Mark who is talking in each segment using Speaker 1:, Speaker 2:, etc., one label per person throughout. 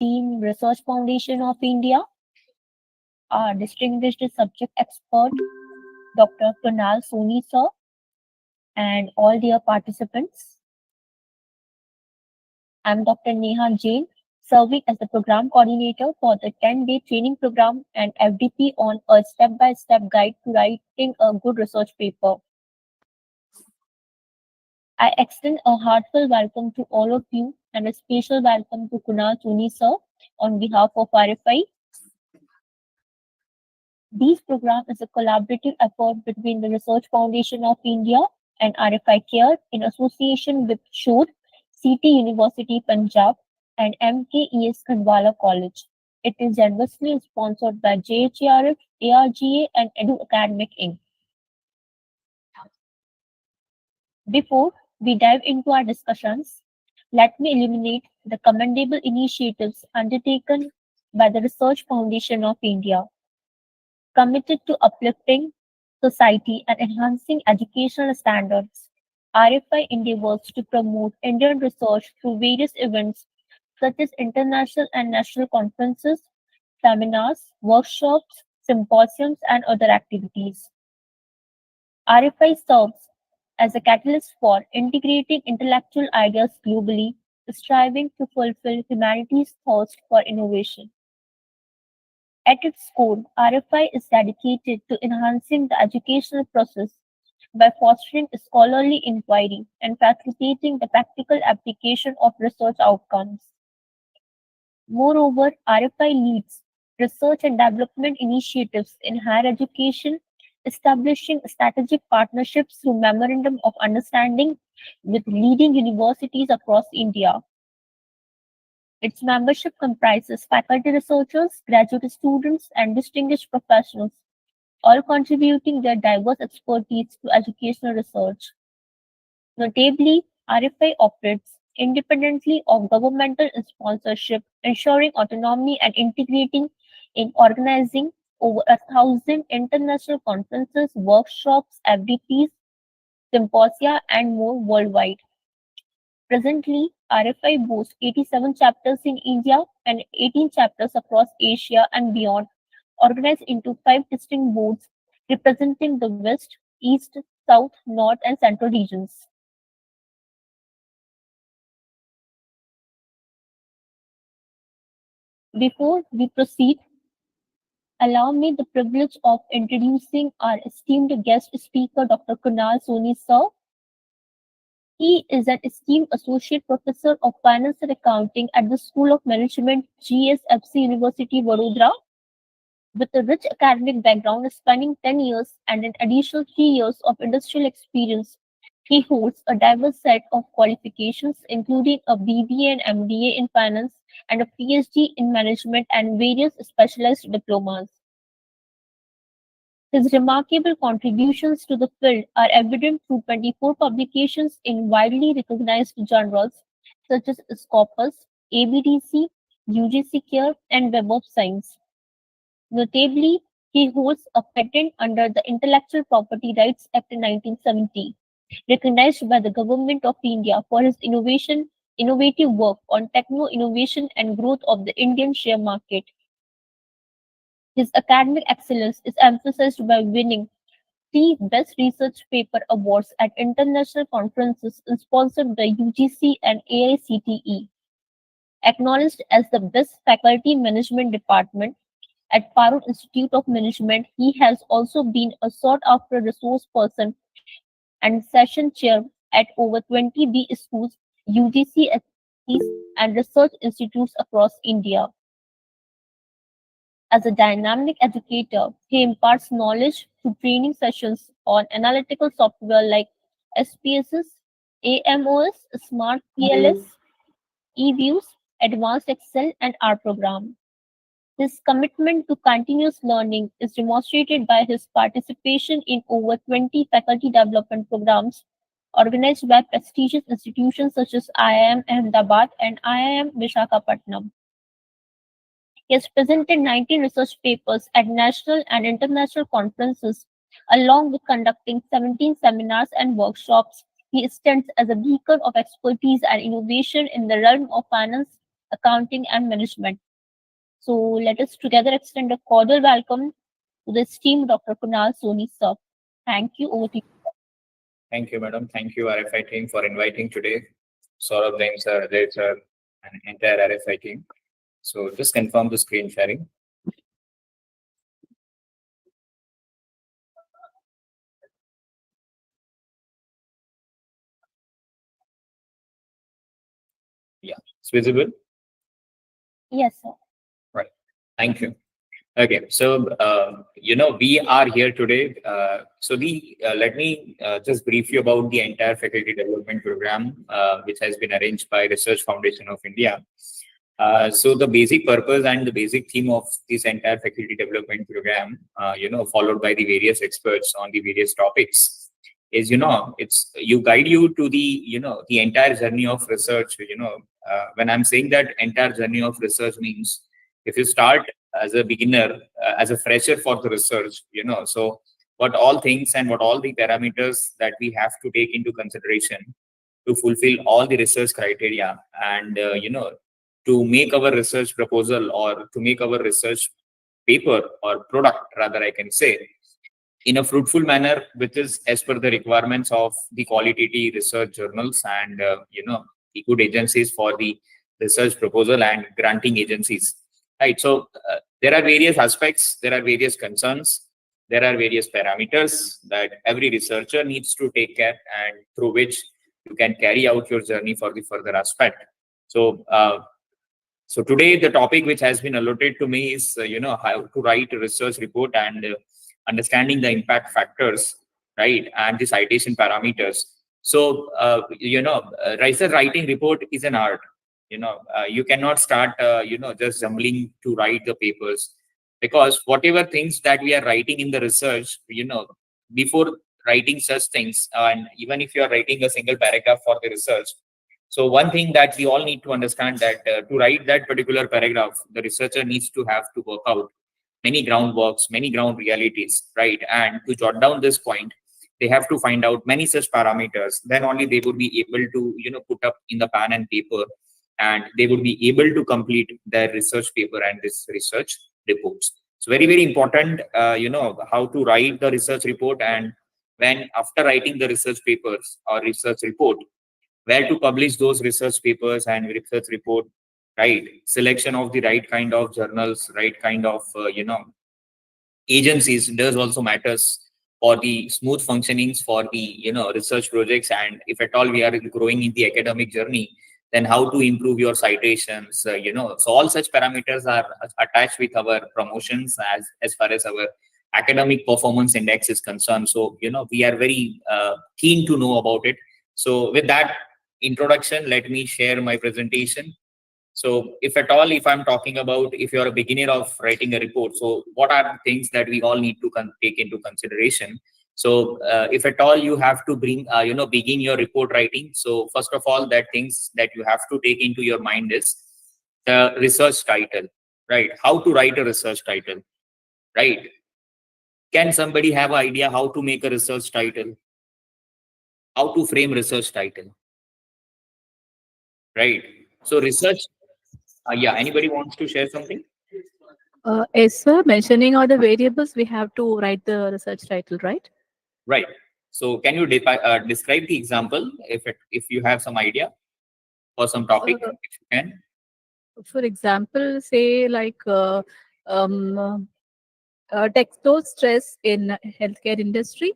Speaker 1: Team Research Foundation of India, our distinguished subject expert, Dr. Kunal Soni sir, and all dear participants. I'm Dr. Neha Jain, serving as the program coordinator for the 10-day training program and FDP on a step-by-step guide to writing a good research paper. I extend a heartfelt welcome to all of you and a special welcome to Kunal Soni sir on behalf of RFI. This program is a collaborative effort between the Research Foundation of India and RFI-CARE in association with Shod, CT University Punjab, and MKES Khandwala College. It is generously sponsored by JHRF, ARGA, and Edu Academic Inc. Before we dive into our discussions, let me illuminate the commendable initiatives undertaken by the Research Foundation of India, committed to uplifting society and enhancing educational standards. RFI endeavors to promote Indian research through various events such as international and national conferences, seminars, workshops, symposiums, and other activities. RFI serves as a catalyst for integrating intellectual ideas globally, striving to fulfill humanity's thirst for innovation. At its core, RFI is dedicated to enhancing the educational process by fostering scholarly inquiry and facilitating the practical application of research outcomes. Moreover, RFI leads research and development initiatives in higher education, establishing strategic partnerships through Memorandum of Understanding with leading universities across India. Its membership comprises faculty researchers, graduate students, and distinguished professionals, all contributing their diverse expertise to educational research. Notably, RFI operates independently of governmental sponsorship, ensuring autonomy and integrating in organizing over 1,000 international conferences, workshops, FDPs, symposia, and more worldwide. Presently, RFI boasts 87 chapters in India and 18 chapters across Asia and beyond, organized into 5 distinct boards representing the West, East, South, North, and Central regions. Before we proceed, allow me the privilege of introducing our esteemed guest speaker, Dr. Kunal Soni sir. He is an esteemed associate professor of finance and accounting at the School of Management, GSFC University, Vadodara. With a rich academic background spanning 10 years and an additional 3 years of industrial experience, he holds a diverse set of qualifications, including a BBA and MBA in finance and a PhD in management and various specialized diplomas. His remarkable contributions to the field are evident through 24 publications in widely recognized journals such as Scopus, ABDC, UGC Care, and Web of Science. Notably, he holds a patent under the Intellectual Property Rights Act 1970, recognized by the Government of India for his innovative work on techno-innovation and growth of the Indian share market. His academic excellence is emphasized by winning 3 Best Research Paper awards at international conferences sponsored by UGC and AICTE. Acknowledged as the Best Faculty Management Department at Parul Institute of Management, he has also been a sought-after resource person and session chair at over 20 B schools, UGC and research institutes across India. As a dynamic educator, he imparts knowledge through training sessions on analytical software like SPSS, AMOS, Smart PLS, eViews, Advanced Excel, and R program. His commitment to continuous learning is demonstrated by his participation in over 20 faculty development programs organized by prestigious institutions such as IIM Ahmedabad and IIM Visakhapatnam. He has presented 19 research papers at national and international conferences, along with conducting 17 seminars and workshops. He stands as a beacon of expertise and innovation in the realm of finance accounting, and management. So let us together extend a cordial welcome to the esteemed Dr. Kunal Soni sir. Thank you. Over to you.
Speaker 2: Thank you, madam. Thank you, RFI team, for inviting today. Saurabh, Jain sir, Ajay sir, and entire RFI team. So just confirm the screen sharing. Yeah, it's visible.
Speaker 1: Yes, sir.
Speaker 2: Right. Thank you. Okay, so we are here today. Let me just brief you about the entire faculty development program, which has been arranged by Research Foundation of India. So the basic purpose and the basic theme of this entire faculty development program, followed by the various experts on the various topics, is it's you guide you to the entire journey of research. When I'm saying that entire journey of research means if you start as a beginner, as a fresher for the research, so what all things and what all the parameters that we have to take into consideration to fulfill all the research criteria, and to make our research proposal or to make our research paper or product, rather I can say, in a fruitful manner, which is as per the requirements of the qualitative research journals and the good agencies for the research proposal and granting agencies. Right. So there are various aspects, there are various concerns, there are various parameters that every researcher needs to take care, and through which you can carry out your journey for the further aspect. So today the topic which has been allotted to me is how to write a research report and understanding the impact factors, right, and the citation parameters. So research writing report is an art. You cannot start just jumbling to write the papers, because whatever things that we are writing in the research, before writing such things, and even if you are writing a single paragraph for the research, so one thing that we all need to understand that to write that particular paragraph, the researcher needs to have to work out many groundworks, many ground realities, right? And to jot down this point, they have to find out many such parameters. Then only they would be able to, put up in the pen and paper, and they would be able to complete their research paper and this research reports. So very, very important, how to write the research report, and when after writing the research papers or research report, where to publish those research papers and research report, right? Selection of the right kind of journals, right kind of, agencies does also matters for the smooth functionings for the, research projects. And if at all we are growing in the academic journey, then how to improve your citations, so all such parameters are attached with our promotions as far as our academic performance index is concerned. So, we are very keen to know about it. So with that introduction, let me share my presentation. So if at all, if I'm talking about if you're a beginner of writing a report, so what are the things that we all need to take into consideration? So if at all you have to bring, begin your report writing. So first of all, that things that you have to take into your mind is the research title, right? How to write a research title, right? Can somebody have an idea how to make a research title? How to frame research title, right? So research, yeah, anybody wants to share something?
Speaker 3: Yes, sir. Mentioning all the variables, we have to write the research title, right?
Speaker 2: Right. So can you describe the example if you have some idea or some topic, if you can?
Speaker 3: For example, say like textile stress in healthcare industry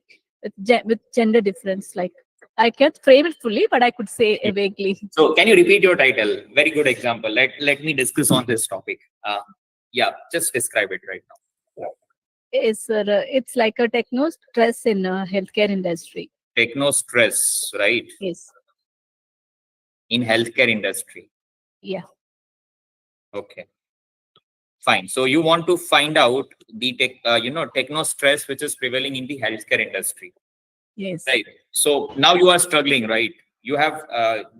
Speaker 3: with gender difference. Like I can't frame it fully, but I could say vaguely.
Speaker 2: So can you repeat your title? Very good example. Let me discuss on this topic. Yeah, just describe it right now.
Speaker 3: Yes, sir. It's like a techno stress in healthcare industry.
Speaker 2: Techno stress, right?
Speaker 3: Yes.
Speaker 2: In healthcare industry.
Speaker 3: Yeah.
Speaker 2: Okay. Fine. So you want to find out the techno stress which is prevailing in the healthcare industry.
Speaker 3: Yes.
Speaker 2: Right. So now you are struggling, right? You have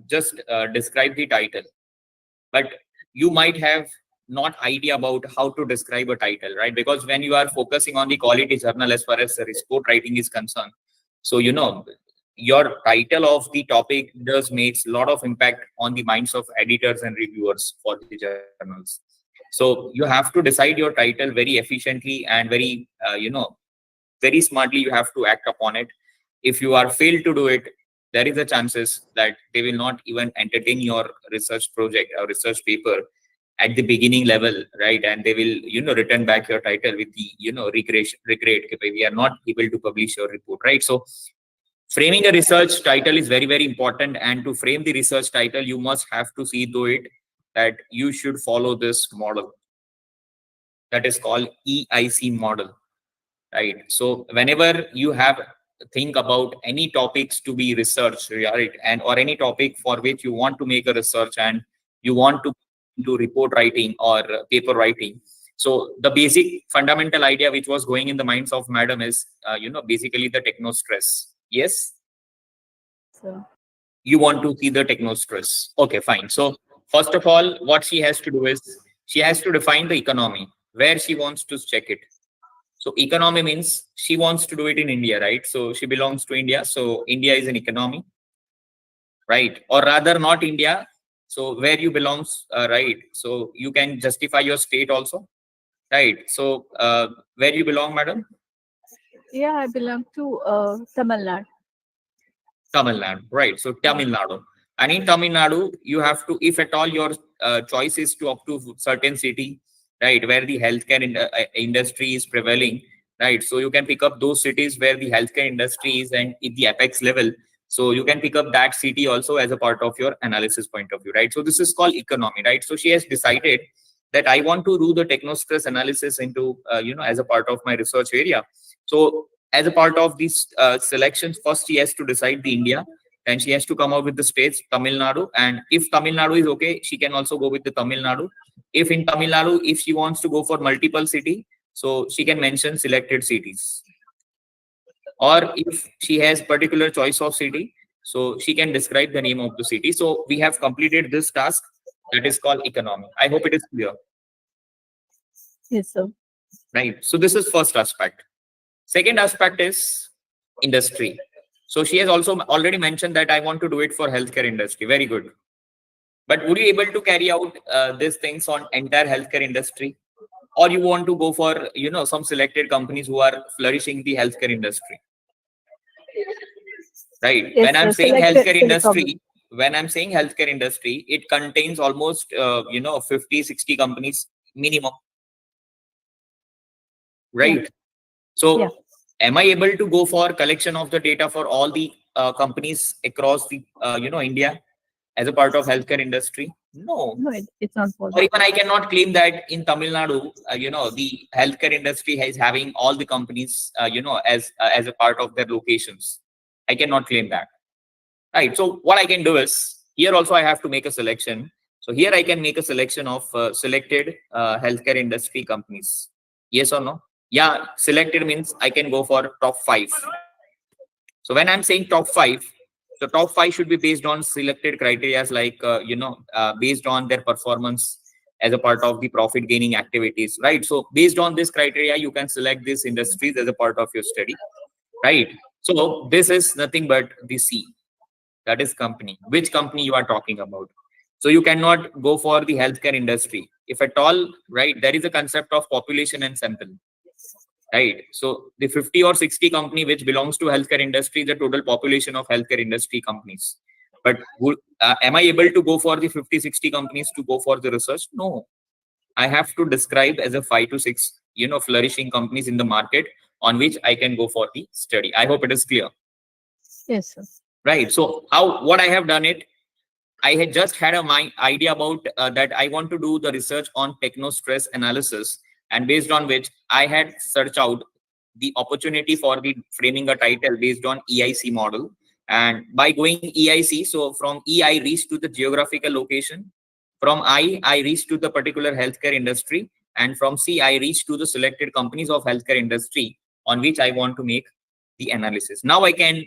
Speaker 2: just described the title, but you might have not idea about how to describe a title, right? Because when you are focusing on the quality journal as far as the report writing is concerned, so your title of the topic does makes a lot of impact on the minds of editors and reviewers for the journals. So you have to decide your title very efficiently and very, very smartly. You have to act upon it. If you are failed to do it, there is a chances that they will not even entertain your research project or research paper at the beginning level, right? And they will, return back your title with the, regret, "Okay, we are not able to publish your report," right? So framing a research title is very, very important. And to frame the research title, you must have to see to it that you should follow this model that is called EIC model, right? So whenever you have think about any topics to be researched, right, and or any topic for which you want to make a research and you want to do report writing or paper writing, so the basic fundamental idea which was going in the minds of madam is, basically the techno stress. Yes,
Speaker 3: So
Speaker 2: you want to see the techno stress. Okay, fine. So first of all, what she has to do is she has to define the economy where she wants to check it. So economy means she wants to do it in India, right? So she belongs to India. So India is an economy, right? Or rather not India. So where you belongs, right? So you can justify your state also, right? So where you belong, madam?
Speaker 3: yeah, I belong to Tamil Nadu.
Speaker 2: Tamil Nadu, right? So Tamil Nadu. And in Tamil Nadu, you have to, if at all your choice is to up to certain city, right, where the healthcare industry is prevailing, right? So you can pick up those cities where the healthcare industry is and at the apex level. So you can pick up that city also as a part of your analysis point of view, right? So this is called economy, right? So she has decided that I want to do the techno stress analysis into, as a part of my research area. So as a part of these selections, first she has to decide the India, and she has to come out with the states, Tamil Nadu. And if Tamil Nadu is okay, she can also go with the Tamil Nadu. If in Tamil Nadu, if she wants to go for multiple city, so she can mention selected cities. Or if she has particular choice of city, so she can describe the name of the city. So we have completed this task that is called economy. I hope it is clear,
Speaker 3: Yes, sir.
Speaker 2: right? So this is first aspect. Second aspect is industry. So she has also already mentioned that I want to do it for healthcare industry. Very good. But would you able to carry out these things on entire healthcare industry, or you want to go for some selected companies who are flourishing the healthcare industry, right?
Speaker 3: Yes,
Speaker 2: When I'm
Speaker 3: sir.
Speaker 2: saying
Speaker 3: Selected
Speaker 2: healthcare
Speaker 3: telecom.
Speaker 2: industry, it contains almost 50-60 companies minimum,
Speaker 3: Yeah,
Speaker 2: right?
Speaker 3: yeah.
Speaker 2: So am I able to go for collection of the data for all the companies across the India as a part of healthcare industry? No.
Speaker 3: No, it's not
Speaker 2: Or
Speaker 3: possible.
Speaker 2: even I cannot claim that in Tamil Nadu, the healthcare industry is having all the companies, as a part of their locations. I cannot claim that, right? So what I can do is here also I have to make a selection. So here I can make a selection of selected healthcare industry companies. Yes or no? Yeah, selected means I can go for top 5. So when I'm saying top 5, the top 5 should be based on selected criteria, like based on their performance as a part of the profit gaining activities, right? So based on this criteria, you can select these industries as a part of your study, right? So this is nothing but the C, that is company. Which company you are talking about? So you cannot go for the healthcare industry, if at all, right? There is a concept of population and sample, right? So the 50 or 60 company which belongs to healthcare industry, the total population of healthcare industry companies. But am I able to go for the 50-60 companies to go for the research? No. I have to describe as a 5 to 6 flourishing companies in the market on which I can go for the study. I hope it is clear,
Speaker 3: Yes, sir.
Speaker 2: right? So what I have done it, I had just had my idea about that I want to do the research on techno stress analysis, and based on which I had searched out the opportunity for the framing a title based on EIC model. And by going EIC, so from E I reached to the geographical location, from I reached to the particular healthcare industry, and from C I reached to the selected companies of healthcare industry on which I want to make the analysis. Now I can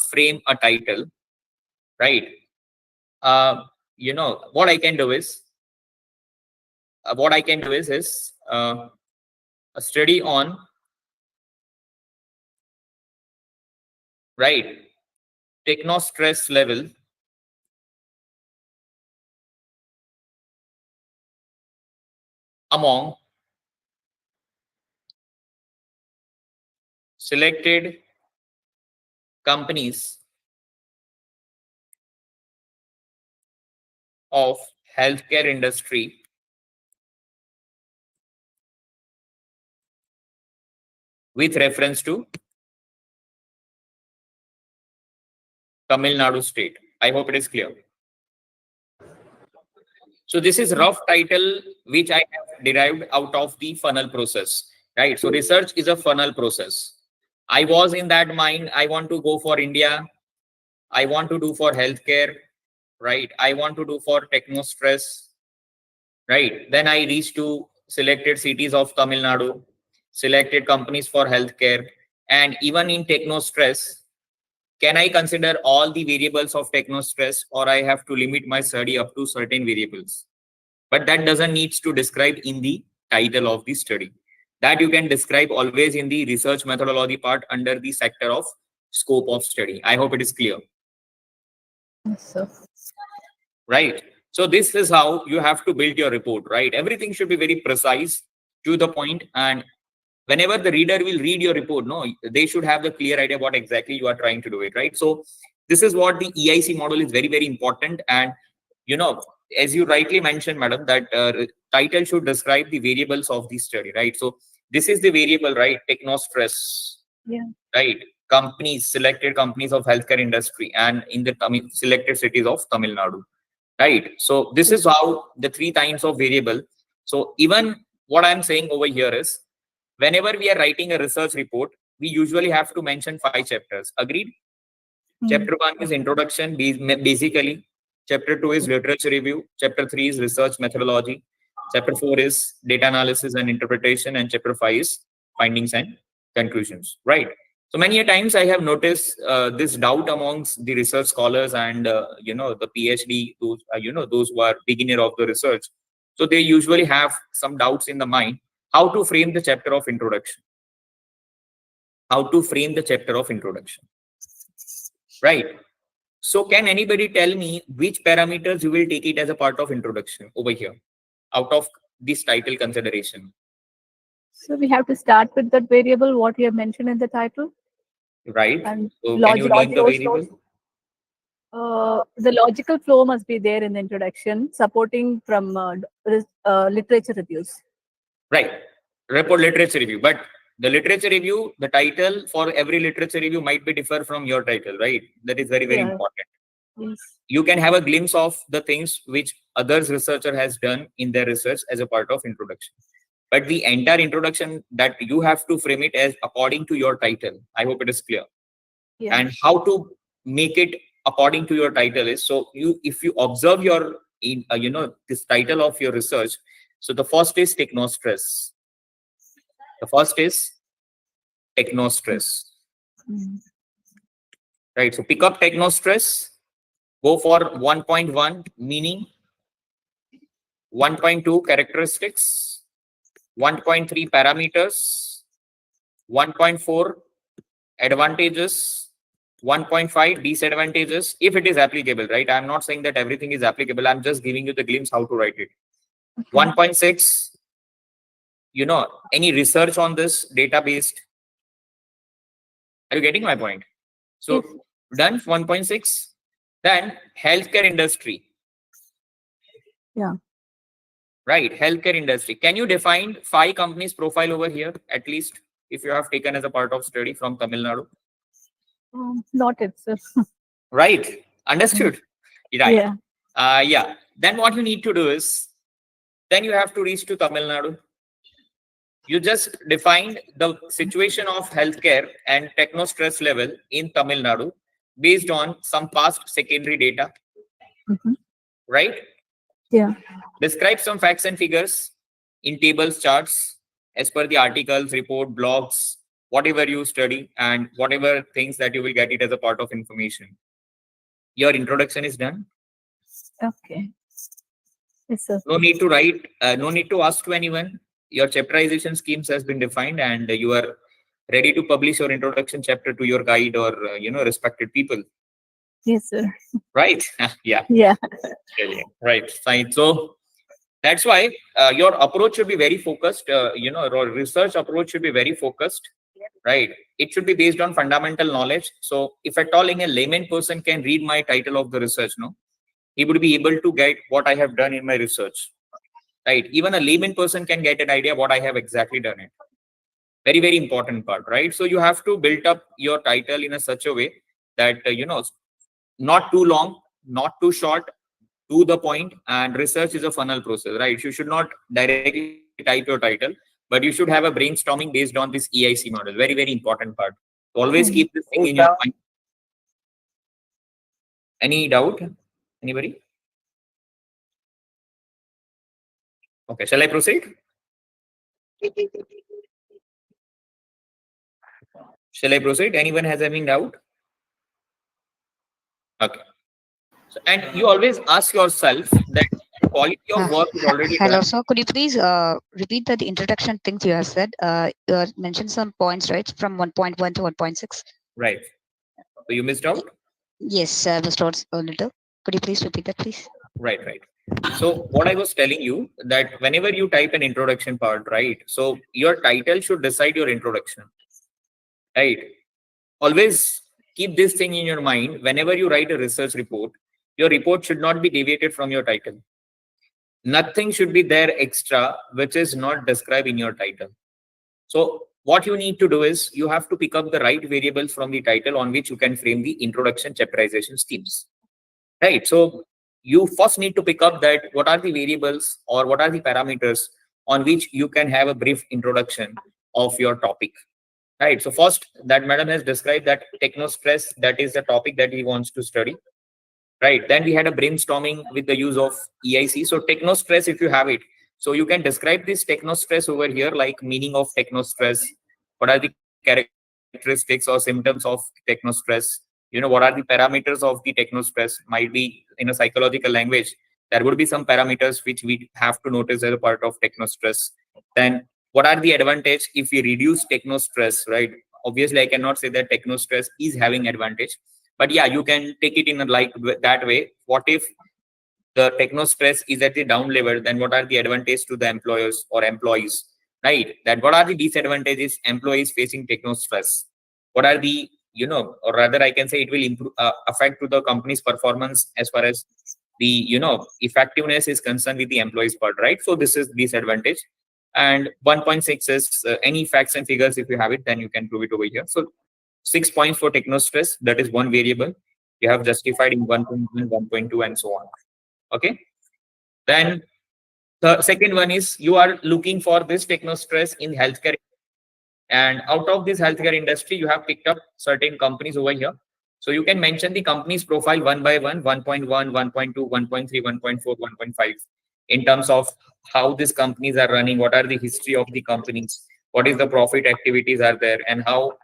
Speaker 2: frame a title, right? What I can do is a study on, right, technostress level among selected companies of healthcare industry with reference to Tamil Nadu state. I hope it is clear. So this is rough title which I have derived out of the funnel process, right? So research is a funnel process. I was in that mind, I want to go for India, I want to do for healthcare, right? I want to do for technostress, right? Then I reach to selected cities of Tamil Nadu, selected companies for healthcare, and even in technostress, can I consider all the variables of technostress, or I have to limit my study up to certain variables? But that doesn't need to describe in the title of the study. That you can describe always in the research methodology part under the sector of scope of study. I hope it is clear.
Speaker 3: Yes, sir.
Speaker 2: Right. So this is how you have to build your report, right? Everything should be very precise, to the point, and whenever the reader will read your report, no, they should have the clear idea what exactly you are trying to do it, right? So this is what the EIC model is very, very important. And as you rightly mentioned, madam, that title should describe the variables of the study, right? So this is the variable, right? Technostress,
Speaker 3: Yeah.
Speaker 2: right? Companies, selected companies of healthcare industry, and in the selected cities of Tamil Nadu, right? So this is how the 3 times of variable. So even what I'm saying over here is, whenever we are writing a research report, we usually have to mention 5 chapters. Agreed? Chapter 1 is introduction, basically. Chapter 2 is literature review. Chapter 3 is research methodology. Chapter 4 is data analysis and interpretation. And chapter 5 is findings and conclusions, right? So many a times I have noticed this doubt amongst the research scholars and the PhD, those who are beginner of the research. So they usually have some doubts in the mind how to frame the chapter of introduction. How to frame the chapter of introduction, right? So can anybody tell me which parameters you will take it as a part of introduction over here, out of this title consideration?
Speaker 3: So we have to start with that variable, what you have mentioned in the title.
Speaker 2: Right.
Speaker 3: And
Speaker 2: So can you name the variable?
Speaker 3: The logical flow must be there in the introduction, supporting from literature reviews.
Speaker 2: Right. Report literature review. But the literature review, the title for every literature review might be differ from your title, right? That is very, very important.
Speaker 3: Yes.
Speaker 2: You can have a glimpse of the things which others researcher has done in their research as a part of introduction. But the entire introduction, that you have to frame it as according to your title. I hope it is clear.
Speaker 3: Yeah.
Speaker 2: And how to make it according to your title is, so if you observe your this title of your research, so the first is technostress. The first is technostress. Right. So pick up technostress, go for 1.1 meaning, 1.2 characteristics, 1.3 parameters, 1.4 advantages, 1.5 disadvantages, if it is applicable, right? I'm not saying that everything is applicable. I'm just giving you the glimpse how to write it. Okay. 1.6, any research on this database. Are you getting my point? So yes. Done 1.6. Then healthcare industry.
Speaker 3: Yeah.
Speaker 2: Right. Healthcare industry. Can you define 5 companies profile over here, at least, if you have taken as a part of study from Tamil Nadu?
Speaker 3: Not itself.
Speaker 2: Right. Understood. Right.
Speaker 3: Yeah.
Speaker 2: Yeah. Then what you need to do is, then you have to reach to Tamil Nadu. You just defined the situation of healthcare and technostress level in Tamil Nadu based on some past secondary data. Right?
Speaker 3: Yeah.
Speaker 2: Describe some facts and figures in tables, charts, as per the articles, report, blogs, whatever you study, and whatever things that you will get it as a part of information. Your introduction is done.
Speaker 3: Okay. Yes, sir.
Speaker 2: No need to write, no need to ask to anyone. Your chapterization schemes has been defined, and you are ready to publish your introduction chapter to your guide or respected people.
Speaker 3: Yes, sir.
Speaker 2: right? Yeah,
Speaker 3: Yeah.
Speaker 2: brilliant. Right, fine. So that's why your approach should be very focused. Your research approach should be very focused, right? It should be based on fundamental knowledge. So if at all in a layman person can read my title of the research, no, he would be able to get what I have done in my research, right? Even a layman person can get an idea what I have exactly done it. Very, very important part, right? So you have to build up your title in a such a way that, not too long, not too short, to the point, and research is a funnel process, right? You should not directly type your title, but you should have a brainstorming based on this EIC model. Very, very important part. Always keep this thing in your mind. Any doubt? Anybody? Okay, shall I proceed? Shall I proceed? Anyone has any doubt? Okay. So, and you always ask yourself that quality of work is already
Speaker 4: Hello,
Speaker 2: done.
Speaker 4: sir. Could you please repeat the introduction things you have said? You have mentioned some points, right, from 1.1 to 1.6.
Speaker 2: Right. So you missed out?
Speaker 4: Yes, I was told a little. Could you please repeat that, please?
Speaker 2: Right, right. So what I was telling you that whenever you type an introduction part, right? So your title should decide your introduction, right? Always keep this thing in your mind. Whenever you write a research report, your report should not be deviated from your title. Nothing should be there extra which is not described in your title. So what you need to do is you have to pick up the right variables from the title on which you can frame the introduction chapterization schemes. Right. So you first need to pick up that what are the variables or what are the parameters on which you can have a brief introduction of your topic. Right. So first, that madam has described that techno stress, that is the topic that he wants to study. Right. Then we had a brainstorming with the use of EIC. So techno stress, if you have it, so you can describe this techno stress over here, like meaning of techno stress. What are the characteristics or symptoms of techno stress? What are the parameters of the techno stress? Might be in a psychological language. There would be some parameters which we have to notice as a part of techno stress. Then what are the advantage if we reduce techno stress, right? Obviously, I cannot say that techno stress is having advantage, but yeah, you can take it in a like that way. What if the techno stress is at the down level? Then what are the advantages to the employers or employees, right? That what are the disadvantages employees facing techno stress? What are the, or rather I can say it will improve, affect to the company's performance as far as the, effectiveness is concerned with the employees part, right? So this is disadvantage. And 1.6 is any facts and figures. If you have it, then you can prove it over here. So 6 points for techno stress, that is one variable you have justified in 1.1, 1.2, and so on. Okay. Then the second one is you are looking for this techno stress in healthcare, and out of this healthcare industry you have picked up certain companies over here. So you can mention the company's profile one by one, 1.1, 1.2, 1.3, 1.4, 1.5, in terms of how these companies are running, what are the history of the companies, what is the profit activities are there, and how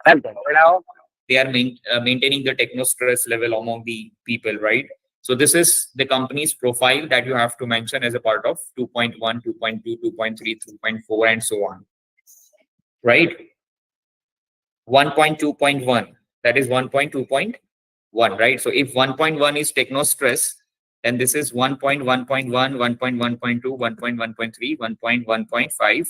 Speaker 2: they are maintaining the techno stress level among the people, right? So this is the company's profile that you have to mention as a part of 2.1, 2.2, 2.3, 2.4, and so on, right? 1.2.1, that is 1.2.1, right? So if 1.1 is techno stress, then this is 1.1.1, 1.1.2, 1.1.3, 1.1.5,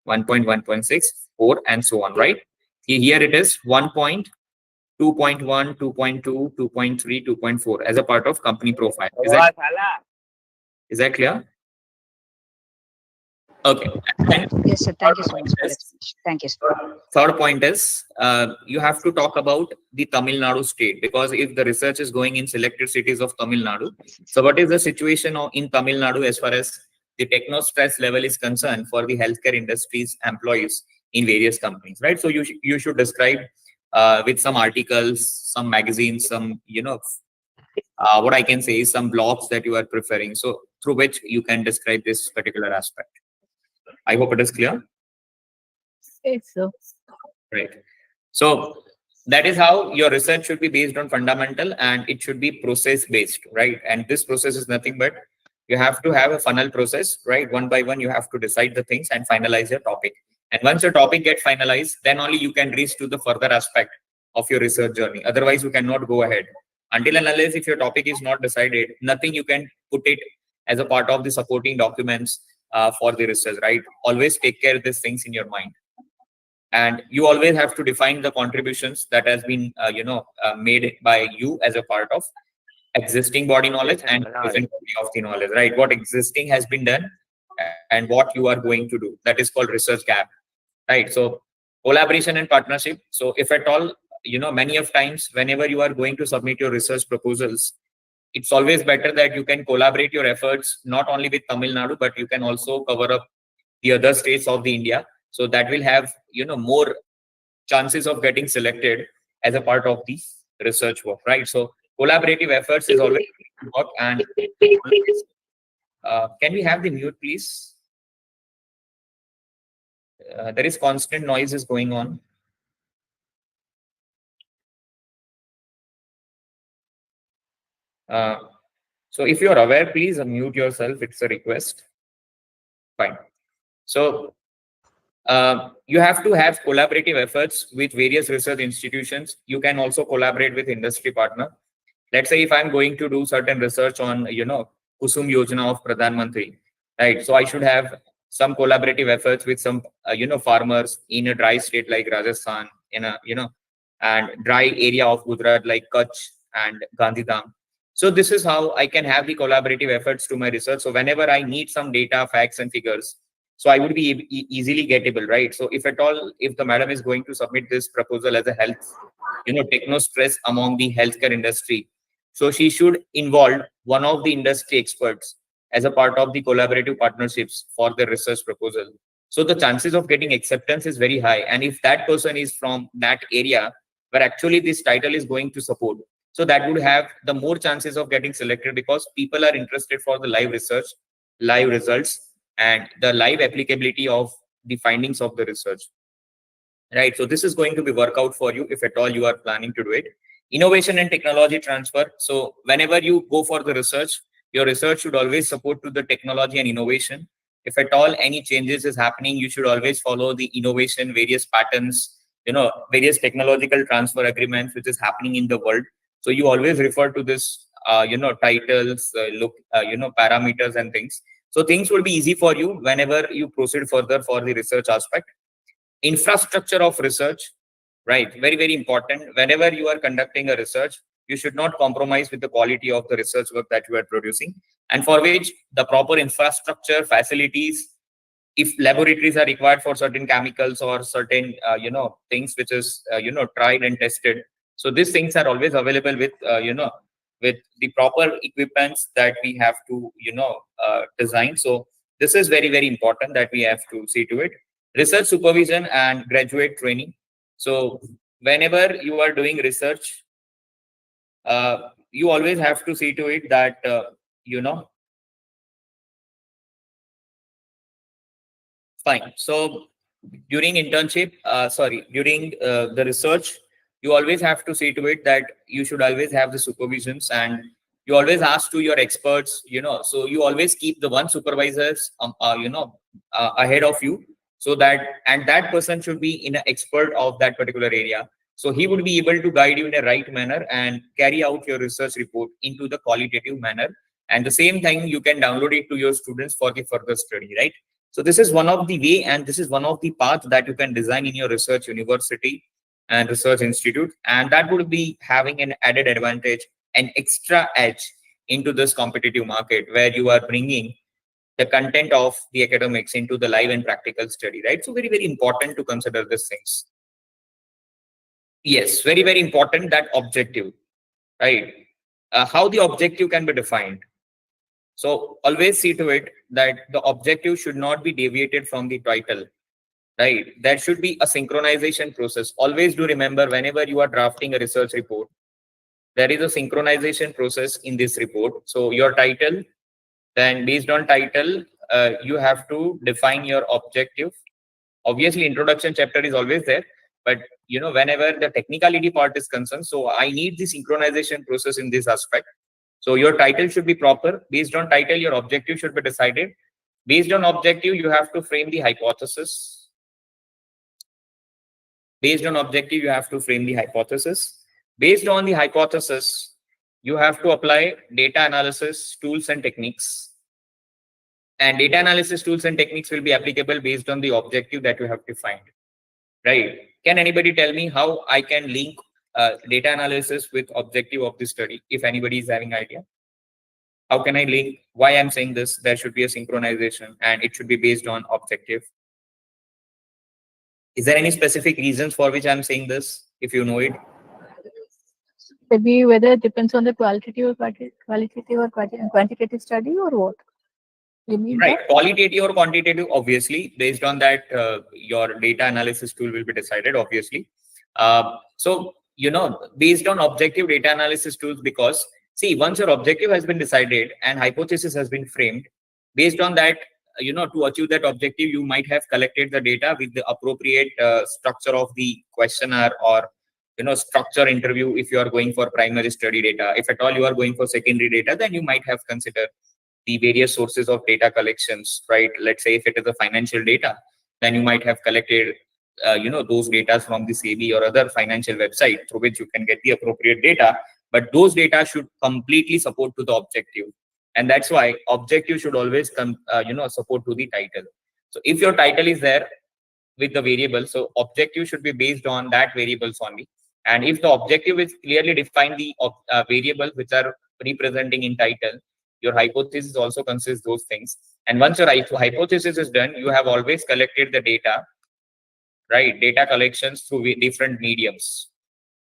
Speaker 2: 1.1.6, 4, and so on, right? Here it is 1.2.1, 2.2, 2.3, 2.4 as a part of company profile. Is that clear? Okay. And
Speaker 4: Yes, sir. Thank you so
Speaker 2: point
Speaker 4: much for the
Speaker 2: is-
Speaker 4: explanation. Thank you, sir.
Speaker 2: third point is you have to talk about the Tamil Nadu state, because if the research is going in selected cities of Tamil Nadu, so what is the situation in Tamil Nadu as far as the techno stress level is concerned for the healthcare industries employees in various companies, right? So you should describe with some articles, some magazines, some what I can say is some blogs that you are preferring, so through which you can describe this particular aspect. I hope it is clear.
Speaker 3: Yes, sir.
Speaker 2: Right. So that is how your research should be based on fundamental, and it should be process based, right? And this process is nothing but you have to have a funnel process, right? One by one, you have to decide the things and finalize your topic. And once your topic gets finalized, then only you can reach to the further aspect of your research journey. Otherwise, you cannot go ahead Until and unless if your topic is not decided, nothing you can put it as a part of the supporting documents for the research, right? Always take care of these things in your mind. And you always have to define the contributions that has been, made by you as a part of existing body knowledge and present body of the knowledge, right? What existing has been done and what you are going to do. That is called research gap, right? So collaboration and partnership. So if at all, many of times whenever you are going to submit your research proposals, it's always better that you can collaborate your efforts not only with Tamil Nadu, but you can also cover up the other states of the India. So that will have, more chances of getting selected as a part of the research work, right? So collaborative efforts is always work. And can we have the mute, please? There is constant noise is going on. So if you're aware, please unmute yourself. It's a request. Fine. So you have to have collaborative efforts with various research institutions. You can also collaborate with industry partner. Let's say if I'm going to do certain research on, Kusum Yojana of Pradhan Mantri, right? So I should have some collaborative efforts with some, farmers in a dry state like Rajasthan, in a, and dry area of Gujarat like Kutch and Gandhidham. So this is how I can have the collaborative efforts to my research. So whenever I need some data, facts and figures, so I would be easily gettable, right? So if at all, if the madam is going to submit this proposal as a health, techno stress among the healthcare industry, so she should involve one of the industry experts as a part of the collaborative partnerships for the research proposal. So the chances of getting acceptance is very high. And if that person is from that area where actually this title is going to support, so that would have the more chances of getting selected, because people are interested for the live research, live results, and the live applicability of the findings of the research, right? So this is going to be work out for you if at all you are planning to do it. Innovation and technology transfer. So whenever you go for the research, your research should always support to the technology and innovation. If at all any changes is happening, you should always follow the innovation, various patterns, various technological transfer agreements which is happening in the world. So you always refer to this, titles, parameters and things. So things will be easy for you whenever you proceed further for the research aspect. Infrastructure of research, right? Very, very important. Whenever you are conducting a research, you should not compromise with the quality of the research work that you are producing, and for which the proper infrastructure, facilities, if laboratories are required for certain chemicals or certain, things which is, tried and tested. So these things are always available with, with the proper equipments that we have to, design. So this is very, very important that we have to see to it. Research supervision and graduate training. So whenever you are doing research, you always have to see to it that, fine. So during internship, during the research, you always have to see to it that you should always have the supervisions, and you always ask to your experts, so you always keep the one supervisors, ahead of you, so that, and that person should be in an expert of that particular area. So he would be able to guide you in a right manner and carry out your research report into the qualitative manner. And the same thing, you can download it to your students for the further study, right? So this is one of the way, and this is one of the paths that you can design in your research university and research institute, and that would be having an added advantage, an extra edge into this competitive market, where you are bringing the content of the academics into the live and practical study, right? So very, very important to consider these things. Yes, very, very important, that objective, right? How the objective can be defined. So always see to it that the objective should not be deviated from the title, right? There should be a synchronization process. Always do remember, whenever you are drafting a research report, there is a synchronization process in this report. So your title, then based on title, you have to define your objective. Obviously, introduction chapter is always there, but whenever the technicality part is concerned, so I need the synchronization process in this aspect. So your title should be proper. Based on title, your objective should be decided. Based on objective, you have to frame the hypothesis. Based on objective, you have to frame the hypothesis. Based on the hypothesis, you have to apply data analysis tools and techniques. And data analysis tools and techniques will be applicable based on the objective that you have defined, right? Can anybody tell me how I can link data analysis with objective of the study? If anybody is having idea, how can I link? Why I'm saying this? There should be a synchronization, and it should be based on objective. Is there any specific reasons for which I'm saying this? If you know it.
Speaker 3: Maybe whether it depends on the qualitative or quantitative study or what? You mean
Speaker 2: Right,
Speaker 3: that?
Speaker 2: qualitative or quantitative, obviously, based on that, your data analysis tool will be decided, obviously. So, based on objective data analysis tools, because see, once your objective has been decided and hypothesis has been framed, based on that, to achieve that objective, you might have collected the data with the appropriate structure of the questionnaire, or structure interview. If you are going for primary study data, if at all you are going for secondary data, then you might have considered the various sources of data collections, right? Let's say if it is a financial data, then you might have collected, those data from the SEBI or other financial website through which you can get the appropriate data. But those data should completely support to the objective, and that's why objective should always come, support to the title. So if your title is there with the variable, so objective should be based on that variables only. And if the objective is clearly defined, the variables which are representing in title, your hypothesis also consists those things. And once your hypothesis is done, you have always collected the data, right? Data collections through different mediums.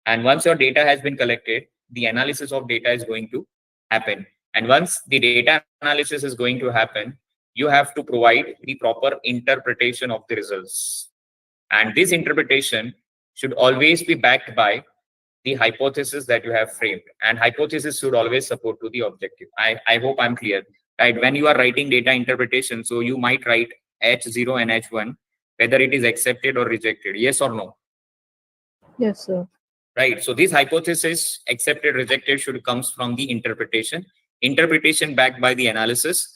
Speaker 2: And once your data has been collected, the analysis of data is going to happen. And once the data analysis is going to happen, you have to provide the proper interpretation of the results. And this interpretation should always be backed by the hypothesis that you have framed, and hypothesis should always support to the objective. I hope I'm clear, right? When you are writing data interpretation, so you might write H0 and H1, whether it is accepted or rejected, yes or no?
Speaker 3: Yes, sir.
Speaker 2: Right. So this hypothesis, accepted, rejected, should comes from the interpretation backed by the analysis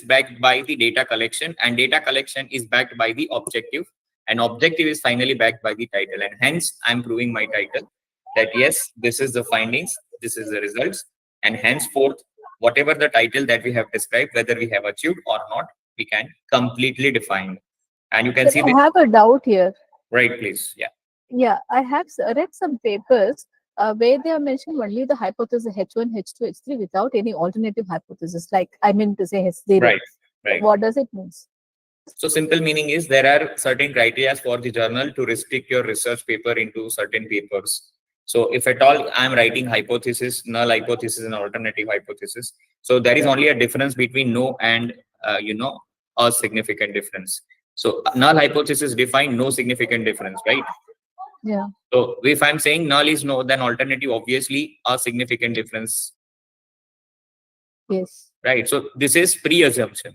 Speaker 2: backed by the data collection, and data collection is backed by the objective, and objective is finally backed by the title. And hence I'm proving my title that yes, this is the findings, this is the results, and henceforth whatever the title that we have described, whether we have achieved or not, we can completely define. And you can see
Speaker 3: I have a doubt here.
Speaker 2: Right, please. Yeah.
Speaker 3: Yeah, I have read some papers where they are mentioning only the hypothesis H1, H2, H3 without any alternative hypothesis. Like I mean to say H0.
Speaker 2: Right.
Speaker 3: What does it mean?
Speaker 2: So simple meaning is there are certain criteria for the journal to restrict your research paper into certain papers. So if at all I'm writing hypothesis, null hypothesis, and alternative hypothesis, so there is only a difference between no and a significant difference. So null hypothesis define no significant difference, right?
Speaker 3: Yeah.
Speaker 2: So if I'm saying null is no, then alternative obviously a significant difference.
Speaker 3: Yes.
Speaker 2: Right. So this is pre-assumption.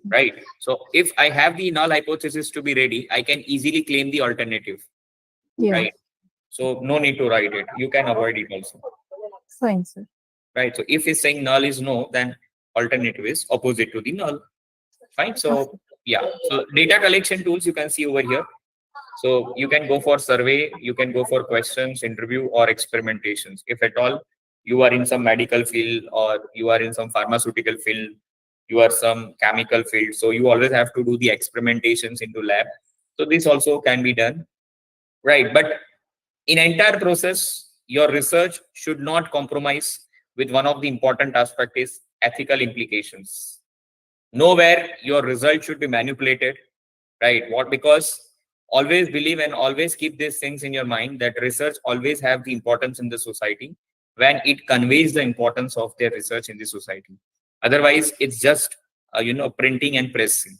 Speaker 2: Right. So if I have the null hypothesis to be ready, I can easily claim the alternative.
Speaker 3: Yeah.
Speaker 2: Right. So no need to write it. You can avoid it also.
Speaker 3: Fine, sir.
Speaker 2: Right. So if it's saying null is no, then alternative is opposite to the null. Fine. So yeah. So data collection tools you can see over here. So you can go for survey, you can go for questions, interview, or experimentations. If at all you are in some medical field, or you are in some pharmaceutical field, you are some chemical field, so you always have to do the experimentations into lab. So this also can be done, right? But in entire process, your research should not compromise with one of the important aspects is ethical implications. Nowhere your result should be manipulated, right? What? Because always believe and always keep these things in your mind that research always have the importance in the society when it conveys the importance of their research in the society. Otherwise, it's just printing and pressing.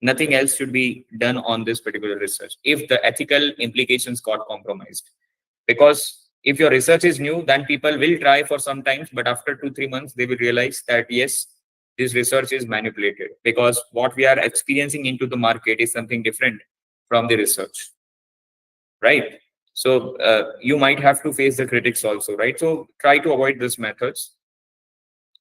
Speaker 2: Nothing else should be done on this particular research if the ethical implications got compromised. Because if your research is new, then people will try for some time, but after 2-3 months, they will realize that yes, this research is manipulated, because what we are experiencing into the market is something different from the research, right? So you might have to face the critics also, right? So try to avoid these methods,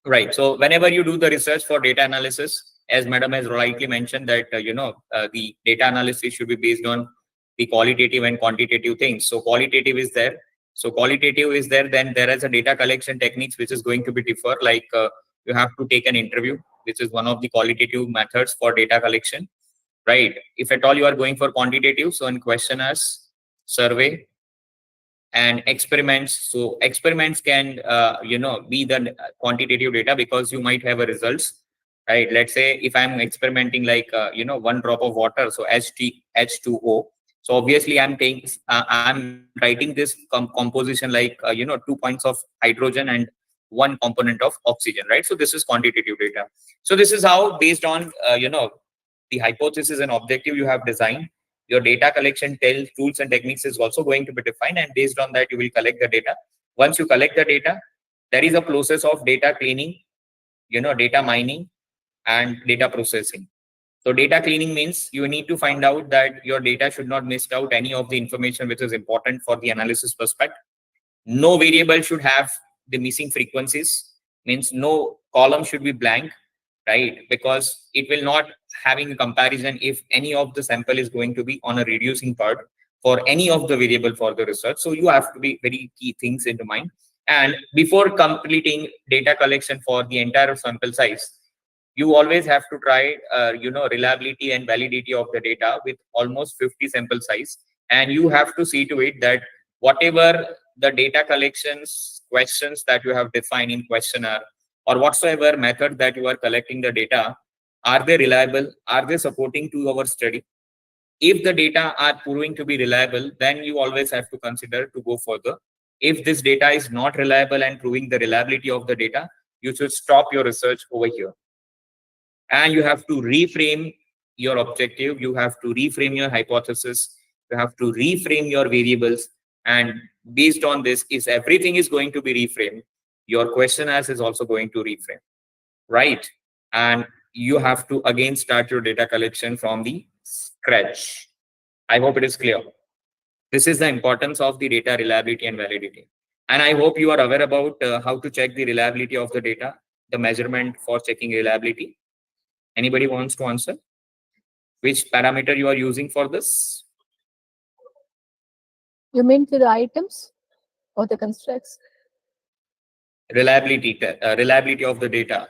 Speaker 2: right? So whenever you do the research for data analysis, as madam has rightly mentioned that the data analysis should be based on the qualitative and quantitative things. So qualitative is there, So qualitative is there, then there is a data collection techniques which is going to be differ, like you have to take an interview, which is one of the qualitative methods for data collection, right? If at all you are going for quantitative, so in questionnaires, survey, and experiments. So experiments can be the quantitative data, because you might have a results, right? Let's say if I'm experimenting like 1 drop of water, so H2O. So obviously I'm writing this composition like 2 points of hydrogen and 1 component of oxygen, right? So this is quantitative data. So this is how, based on the hypothesis and objective you have designed, your data collection tools and techniques is also going to be defined, and based on that you will collect the data. Once you collect the data, there is a process of data cleaning, data mining, and data processing. So data cleaning means you need to find out that your data should not miss out any of the information which is important for the analysis perspective. No variable should have the missing frequencies, means no column should be blank, right? Because it will not having a comparison if any of the sample is going to be on a reducing part for any of the variable for the research. So you have to be very key things into mind. And before completing data collection for the entire sample size, you always have to try reliability and validity of the data with almost 50 sample size, and you have to see to it that whatever the data collections questions that you have defined in questionnaire, or whatsoever method that you are collecting the data, are they reliable? Are they supporting to our study? If the data are proving to be reliable, then you always have to consider to go further. If this data is not reliable and proving the reliability of the data, you should stop your research over here. And you have to reframe your objective, you have to reframe your hypothesis, you have to reframe your variables. And based on this, if everything is going to be reframed, your questionnaires is also going to reframe, right? And you have to again start your data collection from the scratch. I hope it is clear. This is the importance of the data reliability and validity. And I hope you are aware about how to check the reliability of the data, the measurement for checking reliability. Anybody wants to answer? Which parameter you are using for this?
Speaker 3: You mean for the items or the constructs?
Speaker 2: Reliability of the data.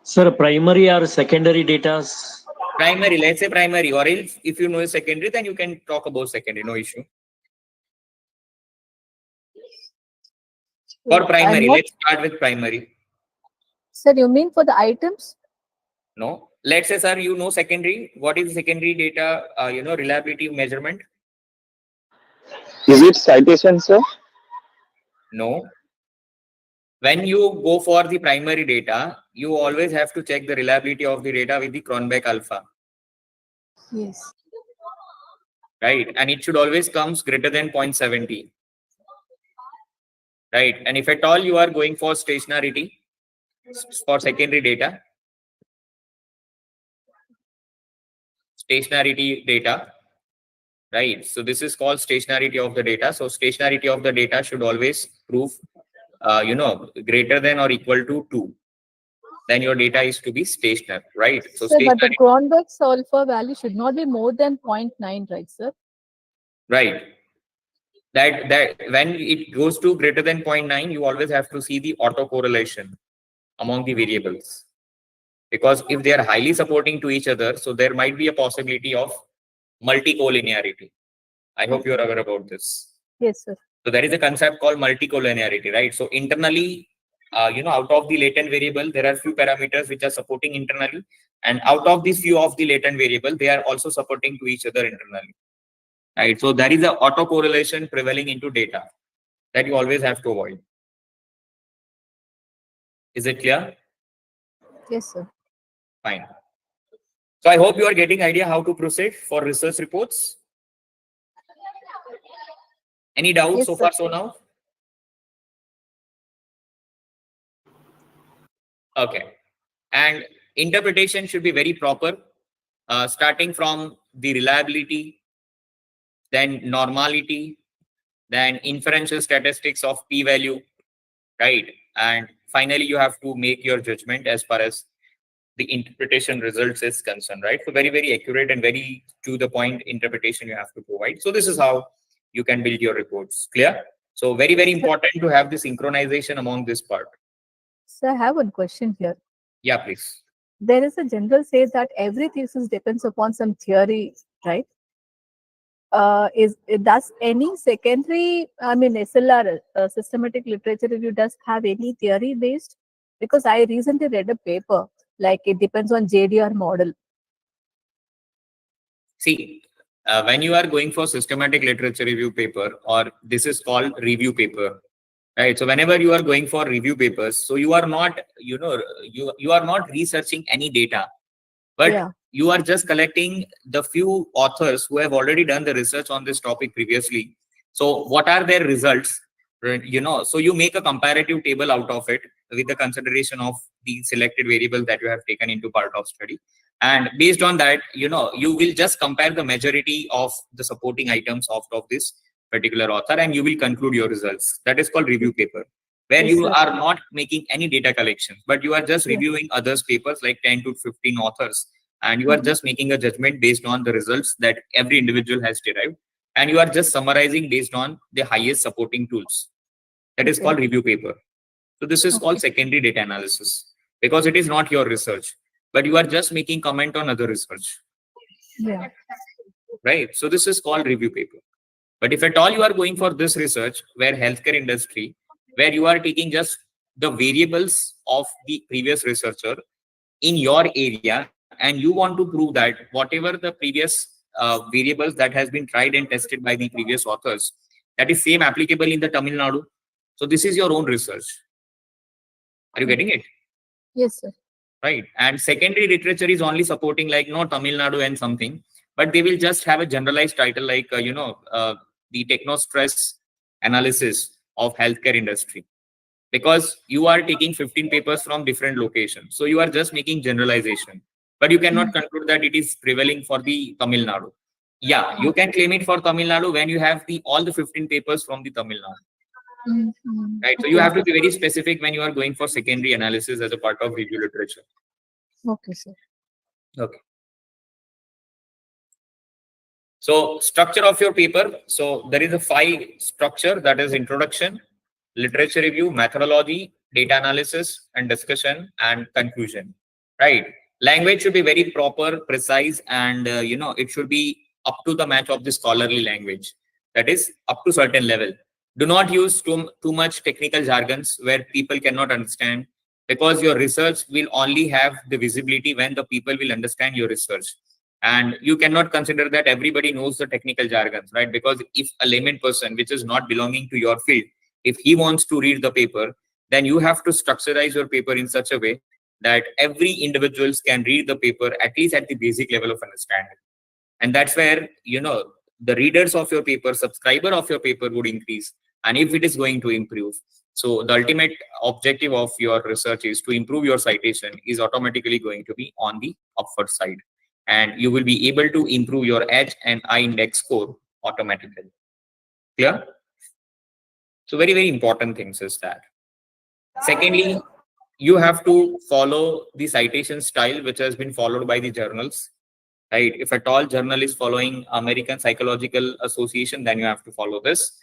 Speaker 5: Sir, primary or secondary data?
Speaker 2: Primary, let's say primary, or else if you know secondary, then you can talk about secondary, no issue. For primary, let's start with primary.
Speaker 3: Sir, you mean for the items?
Speaker 2: No. Let's say, sir, you know secondary. What is secondary data, reliability measurement?
Speaker 6: Is it citation, sir?
Speaker 2: No. When you go for the primary data, you always have to check the reliability of the data with the Cronbach alpha.
Speaker 3: Yes.
Speaker 2: Right. And it should always comes greater than 0.70. Right. And if at all you are going for stationarity for secondary data, right? So this is called stationarity of the data. So stationarity of the data should always prove, greater than or equal to 2. Then your data is to be stationary, right? So
Speaker 3: sir, but the Cronbach's alpha value should not be more than 0.9, right, sir?
Speaker 2: Right. That when it goes to greater than 0.9, you always have to see the autocorrelation among the variables. Because if they are highly supporting to each other, so there might be a possibility of multicollinearity. I hope you are aware about this.
Speaker 3: Yes, sir.
Speaker 2: So there is a concept called multicollinearity, right? So internally, out of the latent variable, there are few parameters which are supporting internally, and out of these few of the latent variable, they are also supporting to each other internally, right? So there is a autocorrelation prevailing into data that you always have to avoid. Is it clear?
Speaker 3: Yes, sir.
Speaker 2: Fine. So I hope you are getting idea how to proceed for research reports. Any doubts so far so now? Okay. And interpretation should be very proper, starting from the reliability, then normality, then inferential statistics of p-value, right? And finally, you have to make your judgment as far as the interpretation results is concerned, right? So very, very accurate and very to the point interpretation you have to provide. So this is how you can build your reports. Clear? So very, very important to have the synchronization among this part.
Speaker 3: So I have one question here.
Speaker 2: Yeah, please.
Speaker 3: There is a general say that every thesis depends upon some theory, right? Does any secondary, I mean SLR, systematic literature review, does have any theory based? Because I recently read a paper like it depends on JDR model.
Speaker 2: See, when you are going for systematic literature review paper, or this is called review paper, right? So whenever you are going for review papers, so you are not, you are not researching any data, but
Speaker 3: Yeah.
Speaker 2: you are just collecting the few authors who have already done the research on this topic previously. So what are their results? Right, so you make a comparative table out of it with the consideration of the selected variables that you have taken into part of study. And based on that, you will just compare the majority of the supporting items of this particular author, and you will conclude your results. That is called review paper, where
Speaker 3: Yes,
Speaker 2: you
Speaker 3: sir.
Speaker 2: are not making any data collection, but you are just
Speaker 3: Yeah.
Speaker 2: reviewing others' papers, like 10 to 15 authors, and you are just making a judgment based on the results that every individual has derived, and you are just summarizing based on the highest supporting tools. That is
Speaker 3: Okay.
Speaker 2: called review paper. So this is called
Speaker 3: Okay.
Speaker 2: secondary data analysis, because it is not your research, but you are just making comment on other research,
Speaker 3: Yeah.
Speaker 2: right? So this is called review paper. But if at all you are going for this research, where healthcare industry, where you are taking just the variables of the previous researcher in your area, and you want to prove that whatever the previous variables that has been tried and tested by the previous authors, that is same applicable in the Tamil Nadu. So this is your own research. Are you getting it?
Speaker 3: Yes, sir.
Speaker 2: Right. And secondary literature is only supporting like Tamil Nadu and something, but they will just have a generalized title like the techno stress analysis of healthcare industry, because you are taking 15 papers from different locations. So you are just making generalization, but you cannot conclude that it is prevailing for the Tamil Nadu. Yeah, you can claim it for Tamil Nadu when you have all the 15 papers from the Tamil Nadu. Right. So you
Speaker 3: Okay.
Speaker 2: have to be very specific when you are going for secondary analysis as a part of review literature.
Speaker 3: Okay, sir.
Speaker 2: Okay. So structure of your paper. So there is a 5 structure, that is introduction, literature review, methodology, data analysis and discussion, and conclusion. Right. Language should be very proper, precise, and it should be up to the match of the scholarly language. That is up to certain level. Do not use too much technical jargons where people cannot understand, because your research will only have the visibility when the people will understand your research. And you cannot consider that everybody knows the technical jargons, right? Because if a layman person which is not belonging to your field, if he wants to read the paper, then you have to structurize your paper in such a way that every individuals can read the paper at least at the basic level of understanding. And that's where the readers of your paper, subscriber of your paper would increase, and if it is going to improve, so the ultimate objective of your research is to improve your citation, is automatically going to be on the upward side, and you will be able to improve your H and I index score automatically. Clear? So very, very important things is that. Secondly, you have to follow the citation style which has been followed by the journals, right? If at all journal is following American Psychological Association, then you have to follow this.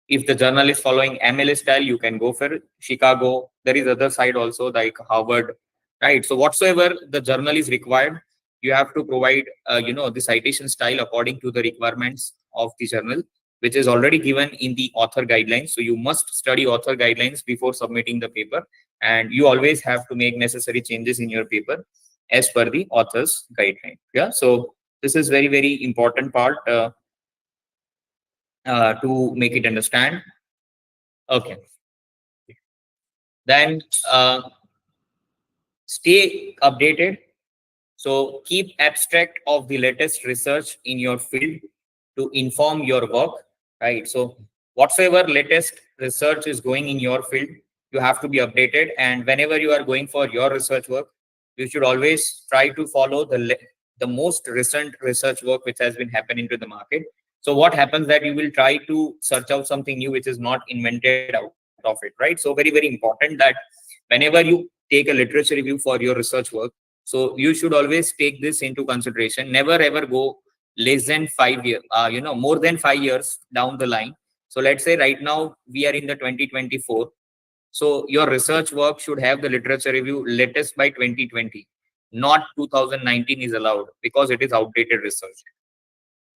Speaker 2: If the journal is following MLS style, you can go for Chicago. There is other side also like Harvard, right? So whatsoever the journal is required, you have to provide, the citation style according to the requirements of the journal, which is already given in the author guidelines. So you must study author guidelines before submitting the paper, and you always have to make necessary changes in your paper as per the author's guideline. Yeah. So this is very, very important part to make it understand. Okay. Then stay updated. So keep abstract of the latest research in your field to inform your work, right? So whatsoever latest research is going in your field, you have to be updated. And whenever you are going for your research work, you should always try to follow the most recent research work which has been happening to the market. So what happens that you will try to search out something new which is not invented out of it, right? So very, very important that whenever you take a literature review for your research work, so you should always take this into consideration. Never ever go less than 5 years, more than 5 years down the line. So let's say right now we are in the 2024. So your research work should have the literature review latest by 2020, not 2019 is allowed because it is outdated research.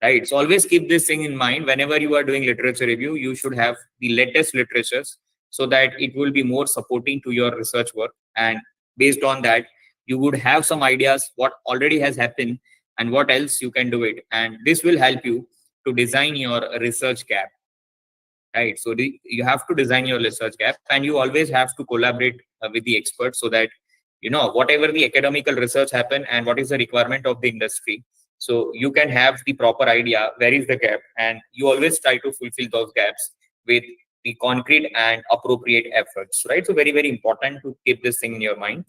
Speaker 2: Right. So always keep this thing in mind. Whenever you are doing literature review, you should have the latest literatures so that it will be more supporting to your research work. And based on that, you would have some ideas what already has happened and what else you can do it. And this will help you to design your research gap. Right. So you have to design your research gap, and you always have to collaborate with the experts so that, whatever the academical research happen and what is the requirement of the industry. So you can have the proper idea where is the gap, and you always try to fulfill those gaps with the concrete and appropriate efforts. Right. So very, very important to keep this thing in your mind.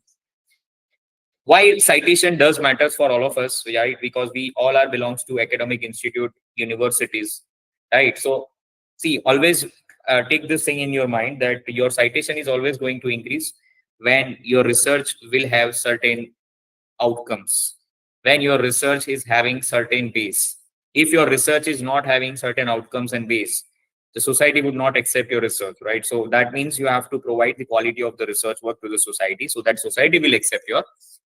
Speaker 2: Why citation does matters for all of us, right? Because we all are belongs to academic institute, universities, right? So see, always take this thing in your mind that your citation is always going to increase when your research will have certain outcomes, when your research is having certain base. If your research is not having certain outcomes and base, the society would not accept your research, right? So that means you have to provide the quality of the research work to the society so that society will accept your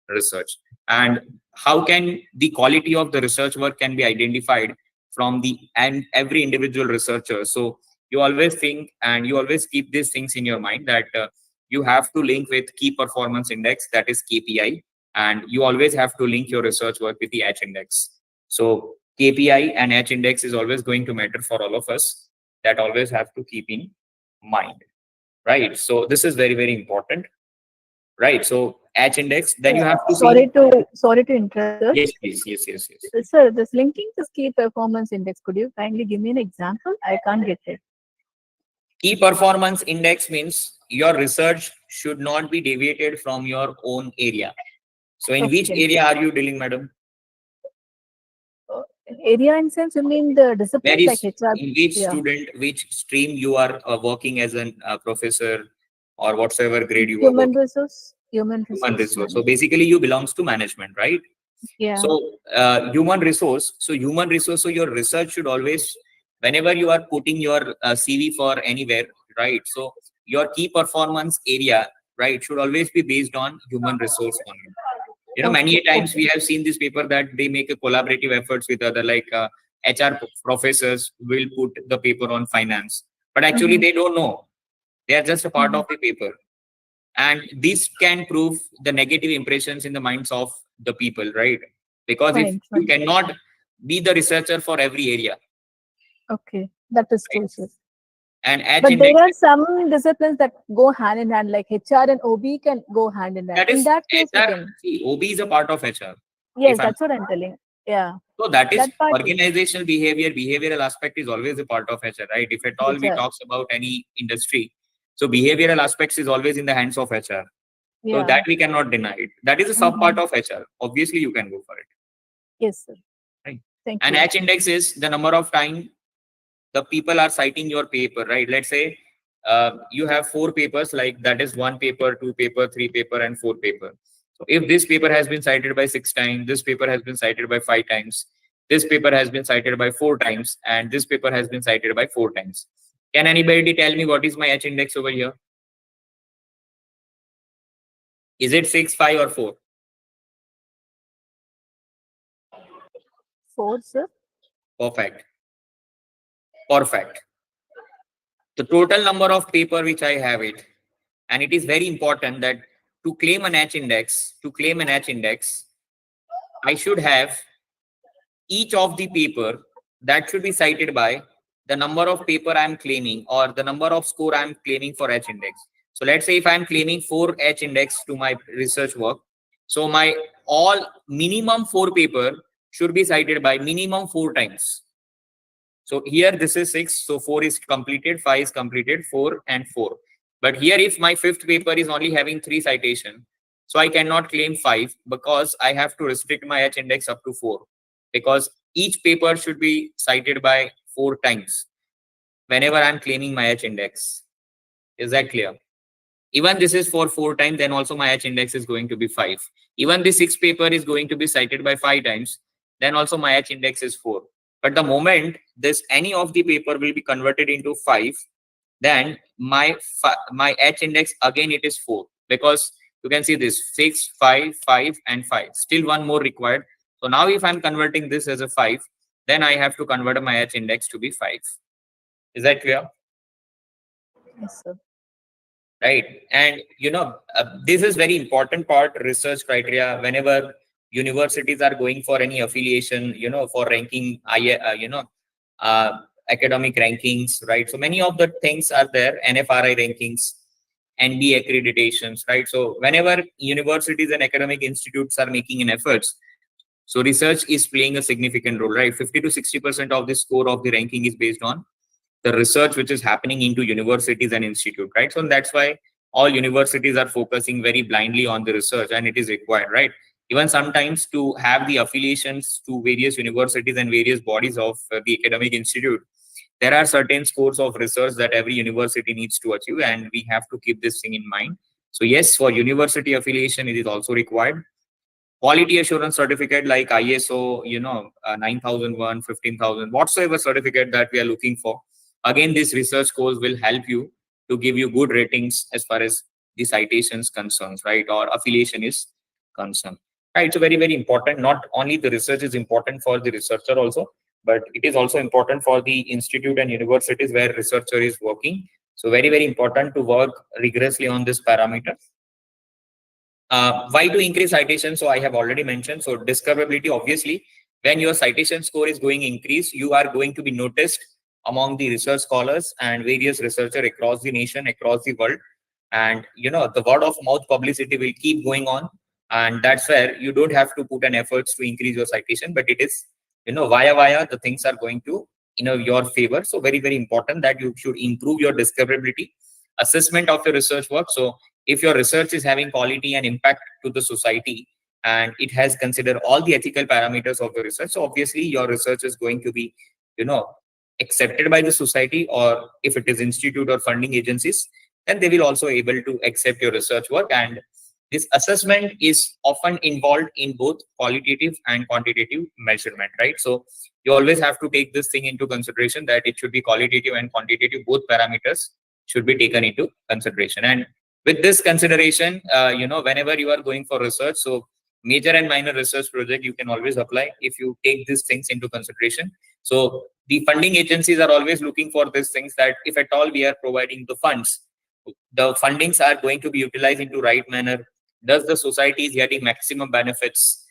Speaker 2: research. And how can the quality of the research work can be identified from the and every individual researcher? So you always think and you always keep these things in your mind that you have to link with key performance index, that is KPI, and you always have to link your research work with the H index. So KPI and H index is always going to matter for all of us. That always have to keep in mind, right? So this is very, very important, right? So H index, then you have to
Speaker 3: sorry
Speaker 2: see.
Speaker 3: to interrupt, sir.
Speaker 2: Yes, please. Yes.
Speaker 3: Sir, this linking this key performance index, could you kindly give me an example? I can't get it.
Speaker 2: Key performance index means your research should not be deviated from your own area. So in which
Speaker 3: Okay.
Speaker 2: area are you dealing, madam?
Speaker 3: Area in sense, you mean the discipline
Speaker 2: Where
Speaker 3: like
Speaker 2: is,
Speaker 3: HR?
Speaker 2: in which
Speaker 3: Yeah.
Speaker 2: student, which stream you are working as a professor or whatsoever grade you are
Speaker 3: Human
Speaker 2: working?
Speaker 3: resource. Human
Speaker 2: Human resource. So
Speaker 3: management.
Speaker 2: basically you belongs to management, right?
Speaker 3: Yeah.
Speaker 2: So human resource. So human resource. So your research should always, whenever you are putting your CV for anywhere, right? So your key performance area, right, should always be based on human resource only. Many times we have seen this paper that they make a collaborative efforts with other like HR professors will put the paper on finance, but actually they don't know. They are just a part of the paper. And this can prove the negative impressions in the minds of the people, right? Because if you cannot be the researcher for every area.
Speaker 3: Okay, that is
Speaker 2: Right.
Speaker 3: true, sir.
Speaker 2: And H
Speaker 3: But
Speaker 2: index,
Speaker 3: there are some disciplines that go hand in hand, like HR and OB can go hand in hand.
Speaker 2: that
Speaker 3: In
Speaker 2: is
Speaker 3: that case, we
Speaker 2: HR.
Speaker 3: can.
Speaker 2: See, OB is a part of HR.
Speaker 3: Yes,
Speaker 2: If I'm
Speaker 3: that's what I'm telling. Yeah,
Speaker 2: So that is
Speaker 3: that part is
Speaker 2: organizational behavior. Behavioral aspect is always a part of HR, right? If at all we
Speaker 3: HR.
Speaker 2: talks about any industry, so behavioral aspects is always in the hands of HR. So
Speaker 3: Yeah.
Speaker 2: that we cannot deny it. That is a sub part of HR. Obviously, you can go for it.
Speaker 3: Yes, sir.
Speaker 2: Right.
Speaker 3: Thank
Speaker 2: And
Speaker 3: you.
Speaker 2: H index is the number of time the people are citing your paper, right? Let's say you have 4 papers, like that is 1 paper, 2 paper, 3 paper, and 4 paper. So if this paper has been cited by 6 times, this paper has been cited by 5 times, this paper has been cited by 4 times, and this paper has been cited by 4 times. Can anybody tell me what is my H index over here? Is it 6, 5, or 4?
Speaker 3: 4, sir.
Speaker 2: Perfect. The total number of paper which I have it, and it is very important that to claim an H index, I should have each of the paper that should be cited by the number of paper I am claiming or the number of score I am claiming for H index. So let's say if I am claiming 4 H index to my research work, so my all minimum 4 paper should be cited by minimum 4 times. So here this is 6, so 4 is completed, 5 is completed, 4 and 4. But here if my 5th paper is only having 3 citation, so I cannot claim 5 because I have to restrict my H index up to 4, because each paper should be cited by 4 times whenever I'm claiming my H index. Is that clear? Even this is for 4 times, then also my H index is going to be 5. Even this 6th paper is going to be cited by 5 times, then also my H index is 4. But the moment any of the paper will be converted into 5, then my H index again it is 4, because you can see this 6, 5, 5 and 5. Still one more required. So now if I'm converting this as a 5, then I have to convert my H index to be 5. Is that clear?
Speaker 3: Yes, sir.
Speaker 2: Right. And this is very important part, research criteria. Whenever universities are going for any affiliation, for ranking academic rankings, right? So many of the things are there, NFRI rankings, NB accreditations, right? So whenever universities and academic institutes are making an efforts, so research is playing a significant role, right? 50 to 60% of the score of the ranking is based on the research which is happening into universities and institute, right? So that's why all universities are focusing very blindly on the research, and it is required, right? Even sometimes to have the affiliations to various universities and various bodies of the academic institute, there are certain scores of research that every university needs to achieve, and we have to keep this thing in mind. So yes, for university affiliation, it is also required. Quality assurance certificate like ISO, 9001, 15,000, whatsoever certificate that we are looking for. Again, this research course will help you to give you good ratings as far as the citations concerns, right? Or affiliation is concerned, right? So very, very important. Not only the research is important for the researcher also, but it is also important for the institute and universities where researcher is working. So very, very important to work rigorously on this parameter. Why to increase citation? So I have already mentioned. So discoverability, obviously, when your citation score is going to increase, you are going to be noticed among the research scholars and various researchers across the nation, across the world. And the word of mouth publicity will keep going on. And that's where you don't have to put an efforts to increase your citation, but it is, via the things are going to, your favor. So very, very important that you should improve your discoverability, assessment of your research work. So if your research is having quality and impact to the society, and it has considered all the ethical parameters of the research, so obviously your research is going to be, accepted by the society, or if it is institute or funding agencies, then they will also able to accept your research work. And this assessment is often involved in both qualitative and quantitative measurement, right? So you always have to take this thing into consideration, that it should be qualitative and quantitative, both parameters should be taken into consideration. And with this consideration, whenever you are going for research, so major and minor research project, you can always apply if you take these things into consideration. So the funding agencies are always looking for these things, that if at all we are providing the funds, the fundings are going to be utilized into right manner. Does the society is getting maximum benefits?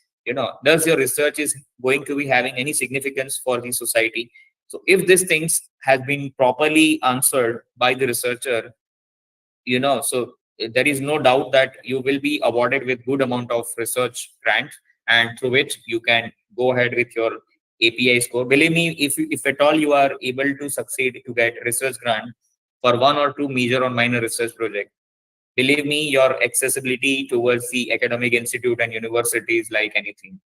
Speaker 2: Does your research is going to be having any significance for the society? So if these things has been properly answered by the researcher, so there is no doubt that you will be awarded with good amount of research grant, and through which you can go ahead with your API score. Believe me, if at all you are able to succeed to get research grant for one or two major or minor research project, believe me, your accessibility towards the academic institute and universities like anything,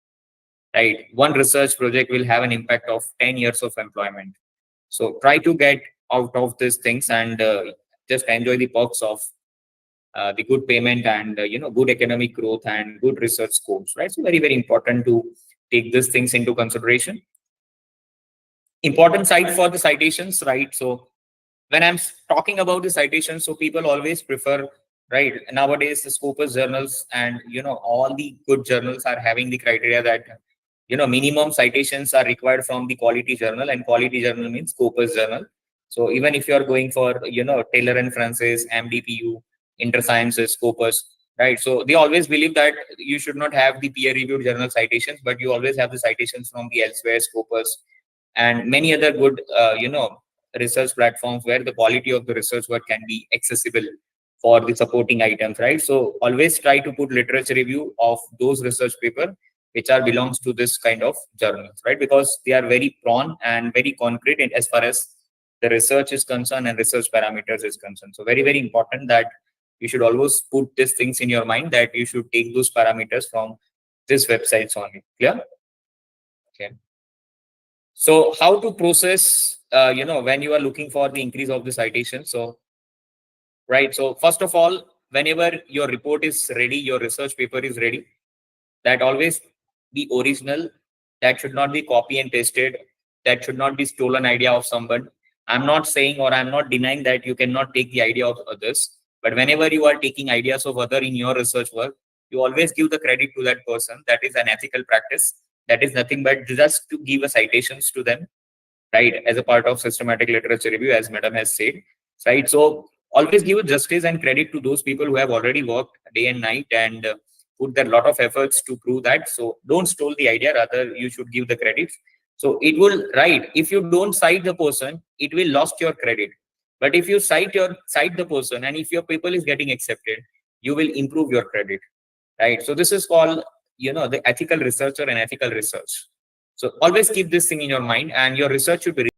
Speaker 2: right? One research project will have an impact of 10 years of employment. So try to get out of these things, and just enjoy the perks of the good payment, and good academic growth and good research scores, right? So very, very important to take these things into consideration. Important side for the citations, right? So when I'm talking about the citations, so people always prefer, right? Nowadays, the Scopus journals and all the good journals are having the criteria that minimum citations are required from the quality journal, and quality journal means Scopus journal. So even if you are going for Taylor and Francis, MDPU, InterSciences, Scopus, right? So they always believe that you should not have the peer-reviewed journal citations, but you always have the citations from the elsewhere, Scopus, and many other good research platforms where the quality of the research work can be accessible for the supporting items, right? So always try to put literature review of those research paper which are belongs to this kind of journals, right? Because they are very prone and very concrete in as far as the research is concerned and research parameters is concerned. So very, very important that you should always put these things in your mind, that you should take those parameters from these websites only. Clear? Okay. So how to process, when you are looking for the increase of the citation? So, right. So first of all, whenever your report is ready, your research paper is ready, that always be original, That should not be copy and pasted. That should not be stolen idea of someone. I'm not saying or I'm not denying that you cannot take the idea of others. But whenever you are taking ideas of other in your research work, you always give the credit to that person. That is an ethical practice. That is nothing but just to give a citations to them, right? As a part of systematic literature review, as Madam has said, right? So always give justice and credit to those people who have already worked day and night and put their lot of efforts to prove that. So don't steal the idea, rather you should give the credit. So it will, right, if you don't cite the person, it will lost your credit. But if you cite the person, and if your paper is getting accepted, you will improve your credit, right? So this is called, the ethical researcher and ethical research. So always keep this thing in your mind, and your research should be